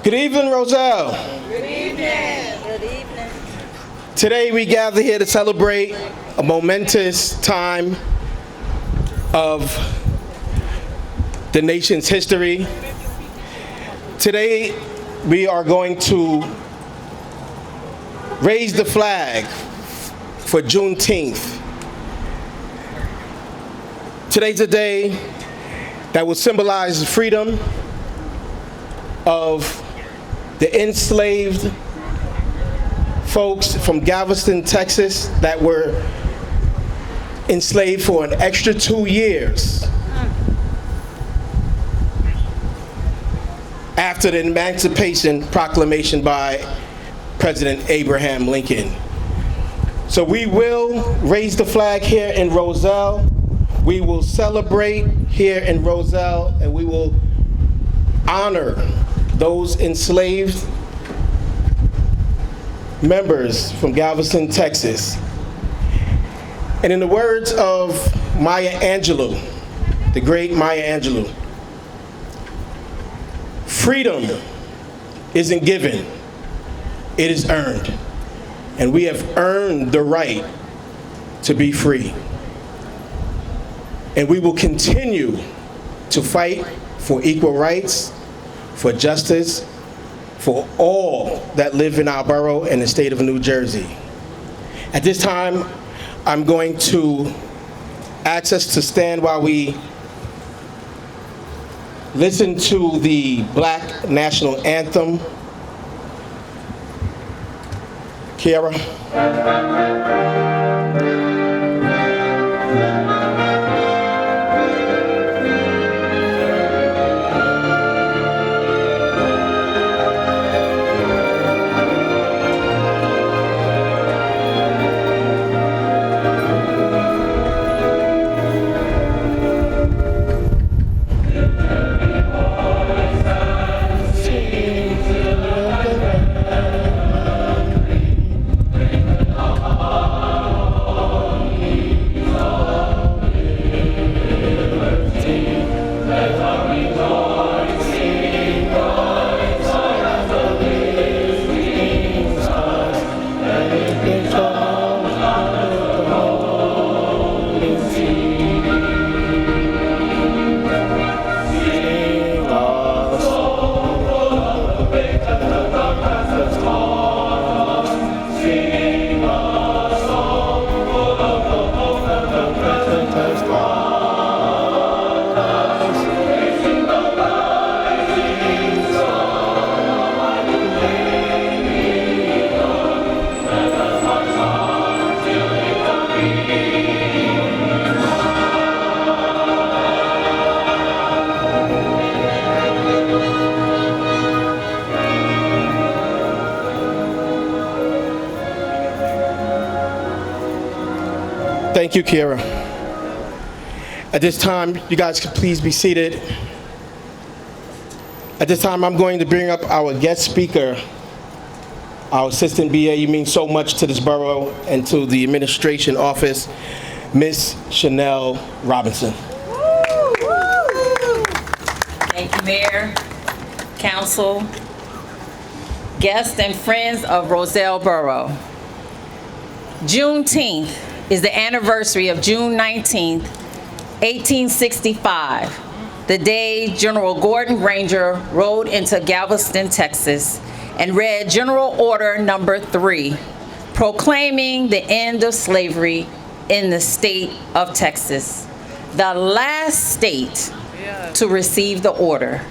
Good evening, Roselle. Good evening. Good evening. Today we gather here to celebrate a momentous time of the nation's history. Today we are going to raise the flag for Juneteenth. Today's a day that will symbolize the freedom of the enslaved folks from Galveston, Texas, that were enslaved for an extra 2 years after the Emancipation Proclamation by President Abraham Lincoln. So we will raise the flag here in Roselle. We will celebrate here in Roselle, and we will honor those enslaved members from Galveston, Texas. And in the words of Maya Angelou, the great Maya Angelou, freedom isn't given, it is earned. And we have earned the right to be free. And we will continue to fight for equal rights, for justice, for all that live in our borough and the state of New Jersey. At this time, I'm going to ask us to stand while we listen to the Black National Anthem. Kiara. Thank you, Kiara. At this time, you guys can please be seated. At this time, I'm going to bring up our guest speaker, our assistant BA. You mean so much to this borough and to the administration office, Miss Chanel Robinson. Thank you, Mayor, Council, guests, and friends of Roselle Borough. Juneteenth is the anniversary of June 19th, 1865, the day General Gordon Granger rode into Galveston, Texas, and read General Order Number 3, proclaiming the end of slavery in the state of Texas, the last state to receive the order,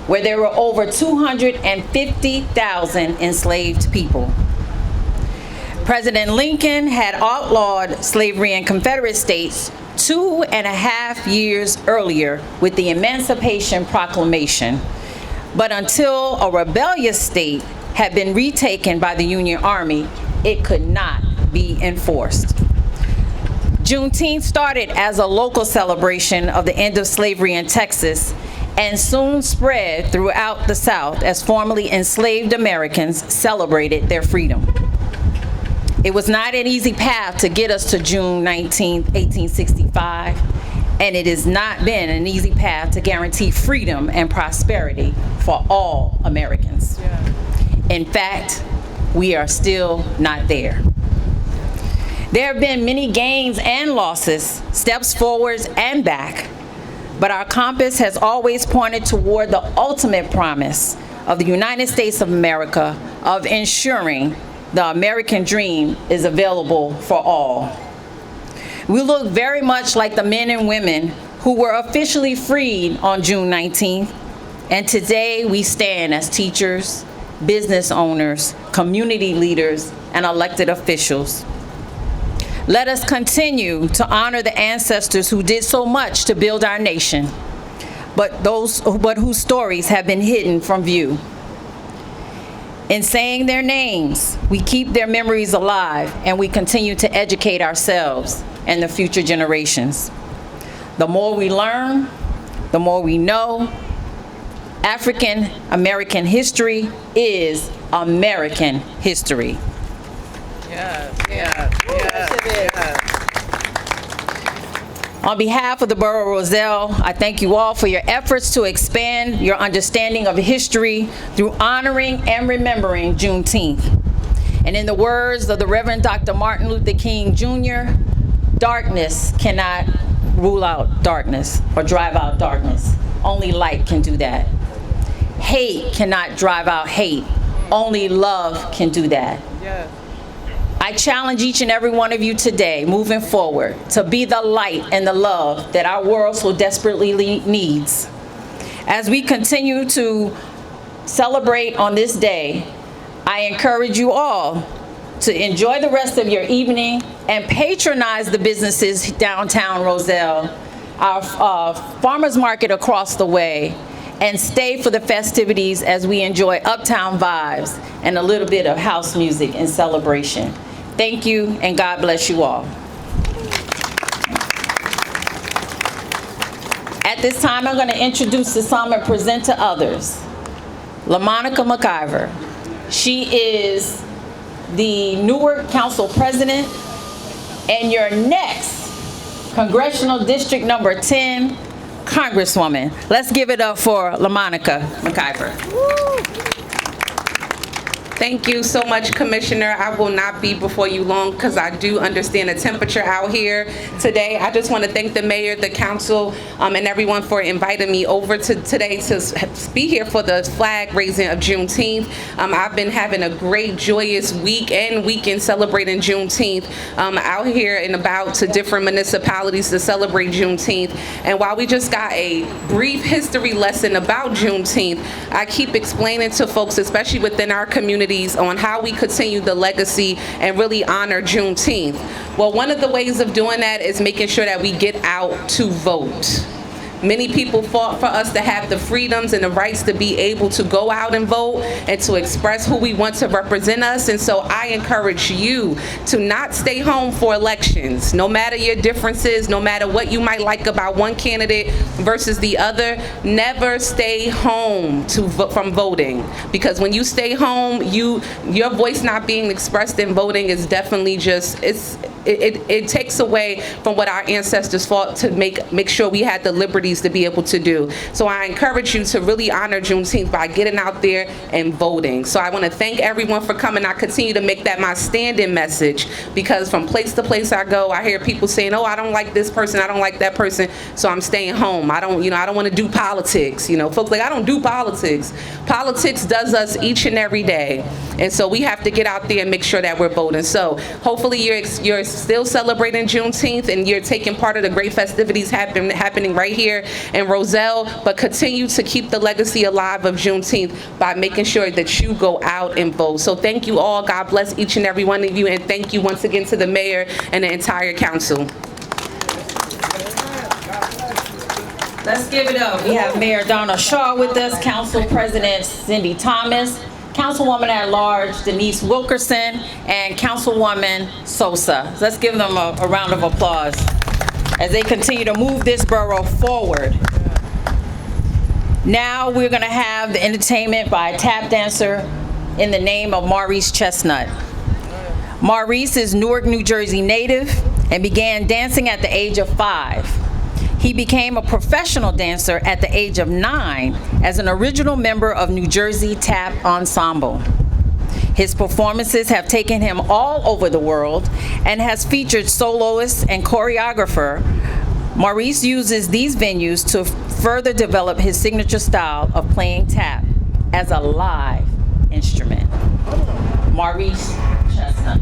where there were over 250,000 enslaved people. President Lincoln had outlawed slavery in Confederate states 2.5 years earlier with the Emancipation Proclamation, but until a rebellious state had been retaken by the Union Army, it could not be enforced. Juneteenth started as a local celebration of the end of slavery in Texas and soon spread throughout the South as formerly enslaved Americans celebrated their freedom. It was not an easy path to get us to June 19, 1865, and it has not been an easy path to guarantee freedom and prosperity for all Americans. In fact, we are still not there. There have been many gains and losses, steps forwards and back, but our compass has always pointed toward the ultimate promise of the United States of America of ensuring the American dream is available for all. We look very much like the men and women who were officially freed on June 19th, and today we stand as teachers, business owners, community leaders, and elected officials. Let us continue to honor the ancestors who did so much to build our nation, but whose stories have been hidden from view. In saying their names, we keep their memories alive, and we continue to educate ourselves and the future generations. The more we learn, the more we know. African American history is American history. Yes, yes, yes, yes. On behalf of the Borough of Roselle, I thank you all for your efforts to expand your understanding of history through honoring and remembering Juneteenth. And in the words of the Reverend Dr. Martin Luther King Jr., darkness cannot rule out darkness or drive out darkness. Only light can do that. Hate cannot drive out hate. Only love can do that. Yes. I challenge each and every one of you today, moving forward, to be the light and the love that our world so desperately needs. As we continue to celebrate on this day, I encourage you all to enjoy the rest of your evening and patronize the businesses downtown Roselle, our farmers market across the way, and stay for the festivities as we enjoy uptown vibes and a little bit of house music and celebration. Thank you, and God bless you all. At this time, I'm going to introduce to some and present to others LaMonica McIver. She is the Newark Council President and your next Congressional District Number 10 Congresswoman. Let's give it up for LaMonica McIver. Thank you so much, Commissioner. I will not be before you long because I do understand the temperature out here today. I just want to thank the mayor, the council, and everyone for inviting me over today to be here for the flag raising of Juneteenth. I've been having a great, joyous week and weekend celebrating Juneteenth out here and about to different municipalities to celebrate Juneteenth. And while we just got a brief history lesson about Juneteenth, I keep explaining to folks, especially within our community, on how we continue the legacy and really honor Juneteenth. Well, one of the ways of doing that is making sure that we get out to vote. Many people fought for us to have the freedoms and the rights to be able to go out and vote and to express who we want to represent us. And so I encourage you to not stay home for elections. No matter your differences, no matter what you might like about one candidate versus the other, never stay home from voting. Because when you stay home, your voice not being expressed in voting is definitely just, it takes away from what our ancestors fought to make sure we had the liberties to be able to do. So I encourage you to really honor Juneteenth by getting out there and voting. So I want to thank everyone for coming. I continue to make that my stand-in message, because from place to place I go, I hear people saying, oh, I don't like this person, I don't like that person, so I'm staying home. I don't want to do politics. Folks like, I don't do politics. Politics does us each and every day. And so we have to get out there and make sure that we're voting. So hopefully you're still celebrating Juneteenth and you're taking part of the great festivities happening right here in Roselle, but continue to keep the legacy alive of Juneteenth by making sure that you go out and vote. So thank you all. God bless each and every one of you, and thank you once again to the mayor and the entire council. Let's give it up. We have Mayor Donna Shaw with us, Council President Cindy Thomas, Councilwoman at Large Denise Wilkerson, and Councilwoman Sosa. Let's give them a round of applause as they continue to move this borough forward. Now we're going to have the entertainment by a tap dancer in the name of Maurice Chestnut. Maurice is Newark, New Jersey native and began dancing at the age of 5. He became a professional dancer at the age of 9 as an original member of New Jersey Tap Ensemble. His performances have taken him all over the world and has featured soloists and choreographer. Maurice uses these venues to further develop his signature style of playing tap as a live instrument. Maurice Chestnut.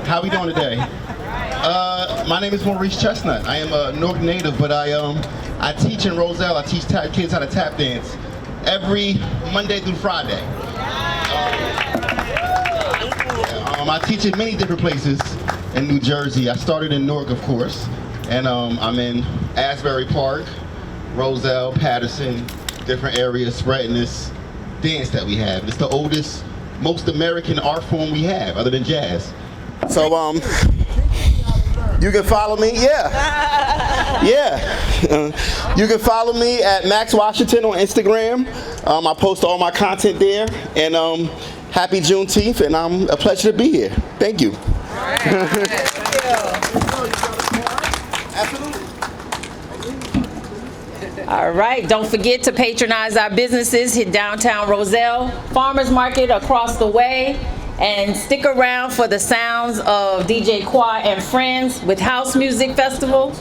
How we doing today? My name is Maurice Chestnut. I am a Newark native, but I teach in Roselle. I teach kids how to tap dance every Monday through Friday. I teach in many different places in New Jersey. I started in Newark, of course, and I'm in Asbury Park, Roselle, Patterson, different areas spreading this dance that we have. It's the oldest, most American art form we have, other than jazz. So, you can follow me, you can follow me at Max Washington on Instagram. I post all my content there, and happy Juneteenth, and a pleasure to be here. Thank you. All right, don't forget to patronize our businesses in downtown Roselle, Farmers Market across the way, and stick around for the sounds of DJ Qua and Friends with House Music Festival.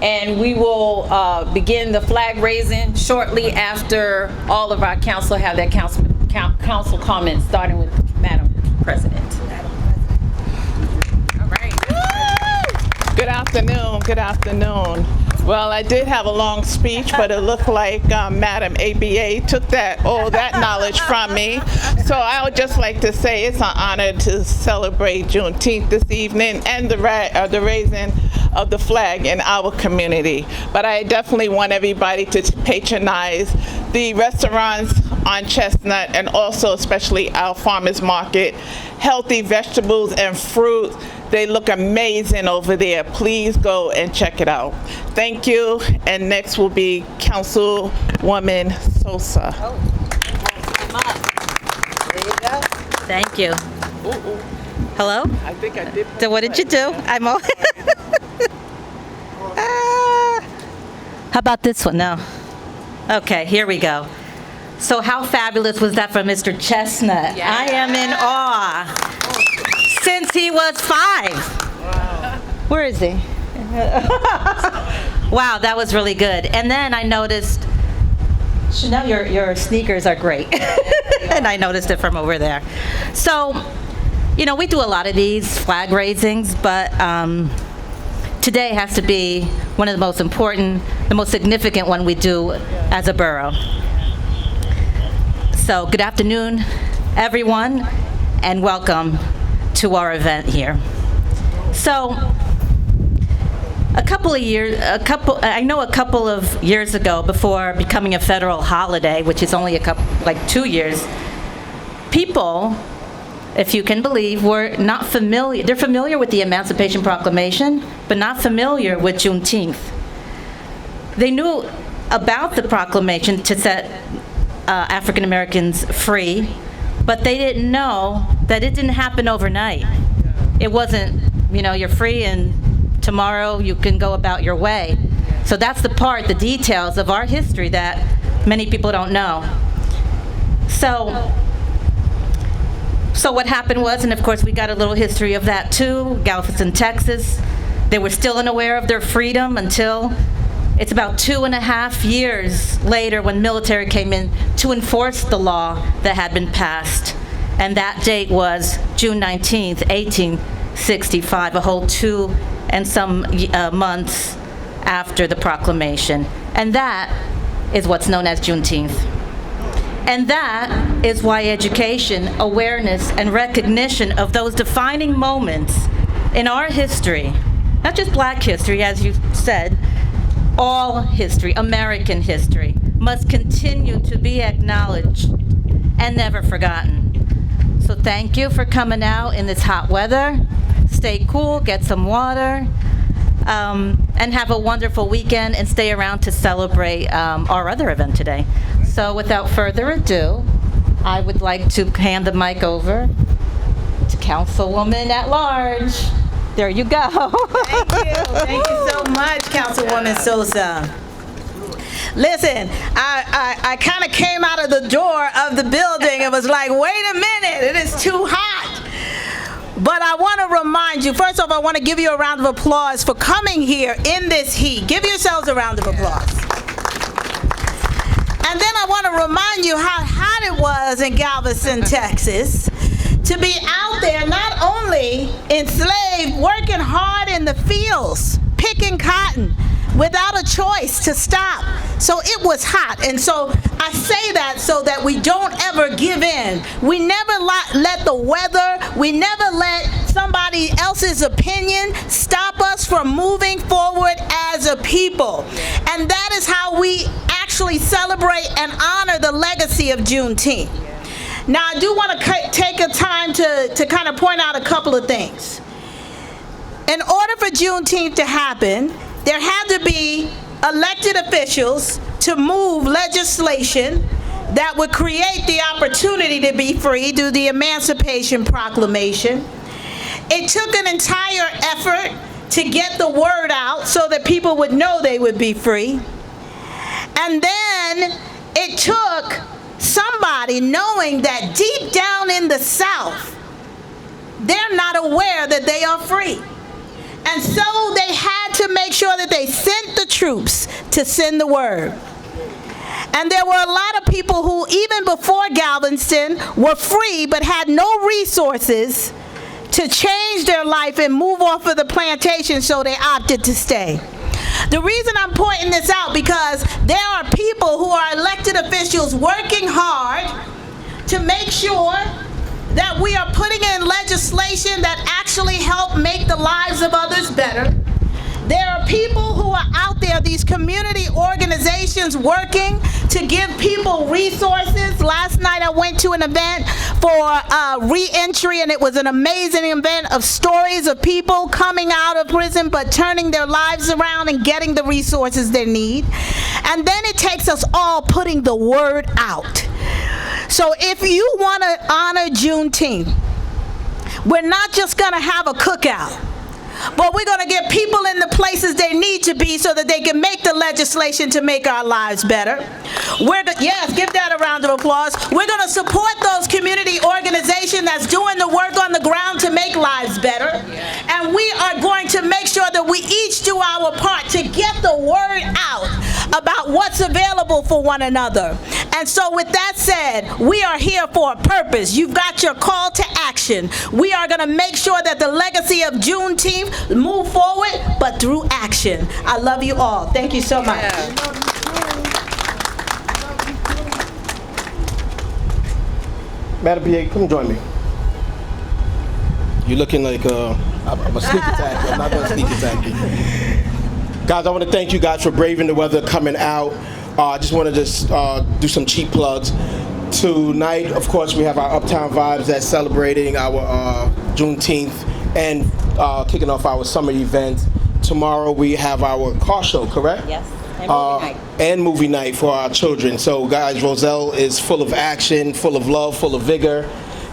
And we will begin the flag raising shortly after all of our council have their council comments, starting with Madam President. All right. Good afternoon. Good afternoon. Well, I did have a long speech, but it looked like Madam ABA took all that knowledge from me. So I would just like to say it's an honor to celebrate Juneteenth this evening and the raising of the flag in our community. But I definitely want everybody to patronize the restaurants on Chestnut, and also especially our farmers market. Healthy vegetables and fruit. They look amazing over there. Please go and check it out. Thank you. And next will be Councilwoman Sosa. There you go. Thank you. Hello? I think I did. So what did you do? I'm all. How about this one? No. Okay, here we go. So how fabulous was that from Mr. Chestnut? Yeah. I am in awe. Since he was 5. Wow. Where is he? Wow, that was really good. And then I noticed, Chanel, your sneakers are great. And I noticed it from over there. So, you know, we do a lot of these flag raisings, but today has to be one of the most important, the most significant one we do as a borough. So good afternoon, everyone, and welcome to our event here. So a couple of years ago, before becoming a federal holiday, which is only 2 years, people, if you can believe, were not familiar. They're familiar with the Emancipation Proclamation, but not familiar with Juneteenth. They knew about the proclamation to set African Americans free, but they didn't know that it didn't happen overnight. It wasn't, you know, you're free and tomorrow you can go about your way. So that's the details of our history that many people don't know. So what happened was, and of course we got a little history of that too, Galveston, Texas, they were still unaware of their freedom until it's about 2.5 years later when military came in to enforce the law that had been passed. And that date was June 19th, 1865, a whole 2 and some months after the proclamation. And that is what's known as Juneteenth. And that is why education, awareness, and recognition of those defining moments in our history, not just Black history, as you said, all history, American history, must continue to be acknowledged and never forgotten. So thank you for coming out in this hot weather. Stay cool, get some water, and have a wonderful weekend, and stay around to celebrate our other event today. So without further ado, I would like to hand the mic over to Councilwoman at Large. There you go. Thank you. Thank you so much, Councilwoman Sosa. Listen, I kind of came out of the door of the building and was like, wait a minute, it is too hot. But I want to remind you, first off, I want to give you a round of applause for coming here in this heat. Give yourselves a round of applause. And then I want to remind you how hot it was in Galveston, Texas, to be out there not only enslaved, working hard in the fields, picking cotton, without a choice to stop. So it was hot. And so I say that so that we don't ever give in. We never let the weather, we never let somebody else's opinion stop us from moving forward as a people. And that is how we actually celebrate and honor the legacy of Juneteenth. Now, I do want to take a time to kind of point out a couple of things. In order for Juneteenth to happen, there had to be elected officials to move legislation that would create the opportunity to be free through the Emancipation Proclamation. It took an entire effort to get the word out so that people would know they would be free. And then it took somebody knowing that deep down in the South, they're not aware that they are free. And so they had to make sure that they sent the troops to send the word. And there were a lot of people who, even before Galveston, were free but had no resources to change their life and move off of the plantation, so they opted to stay. The reason I'm pointing this out because there are people who are elected officials working hard to make sure that we are putting in legislation that actually help make the lives of others better. There are people who are out there, these community organizations working to give people resources. Last night I went to an event for re-entry, and it was an amazing event of stories of people coming out of prison but turning their lives around and getting the resources they need. And then it takes us all putting the word out. So if you want to honor Juneteenth, we're not just going to have a cookout, but we're going to get people in the places they need to be so that they can make the legislation to make our lives better. Yes, give that a round of applause. We're going to support those community organizations that's doing the work on the ground to make lives better. And we are going going to make sure that we each do our part to get the word out about what's available for one another. And so with that said, we are here for a purpose. You've got your call to action. We are going to make sure that the legacy of Juneteenth move forward, but through action. I love you all. Thank you so much. Madam PA, come join me. You're looking like I'm a sneak attack. I'm not going to sneak attack you. Guys, I want to thank you guys for braving the weather, coming out. I just want to do some cheap plugs. Tonight, of course, we have our Uptown Vibes that's celebrating our Juneteenth and kicking off our summer event. Tomorrow we have our car show, correct? Yes, and movie night. And movie night for our children. So guys, Roselle is full of action, full of love, full of vigor.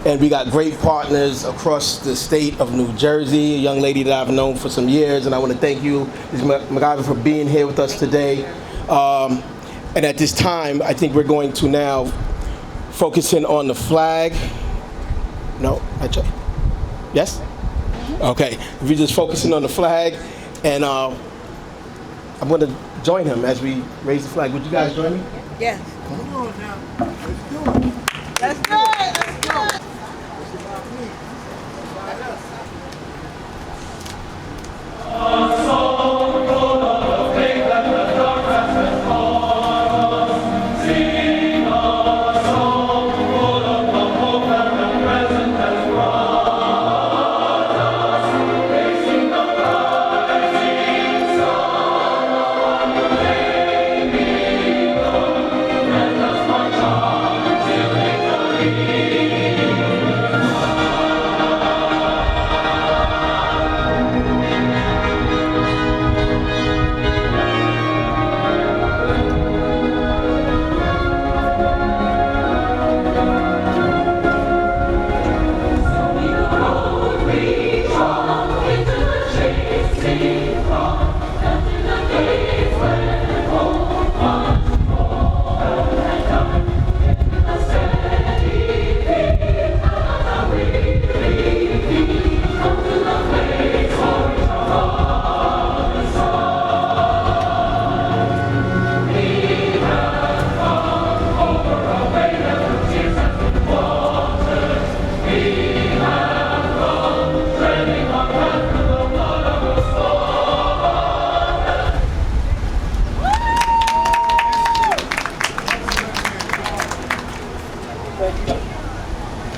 And we got great partners across the state of New Jersey, a young lady that I've known for some years. And I want to thank you, Ms. MacGyver, for being here with us today. And at this time, I think we're going to now focus in on the flag. No, yes? Okay, we're just focusing on the flag. And I'm going to join him as we raise the flag. Would you guys join me? Yes. Come on now. Let's do it. Let's go. Let's go.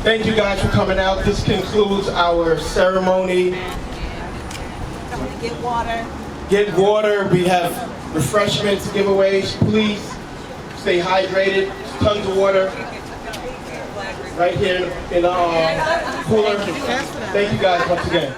Thank you guys for coming out. This concludes our ceremony. Get water. Get water. We have refreshments, giveaways. Please stay hydrated. Tons of water right here in the cooler. Thank you guys once again.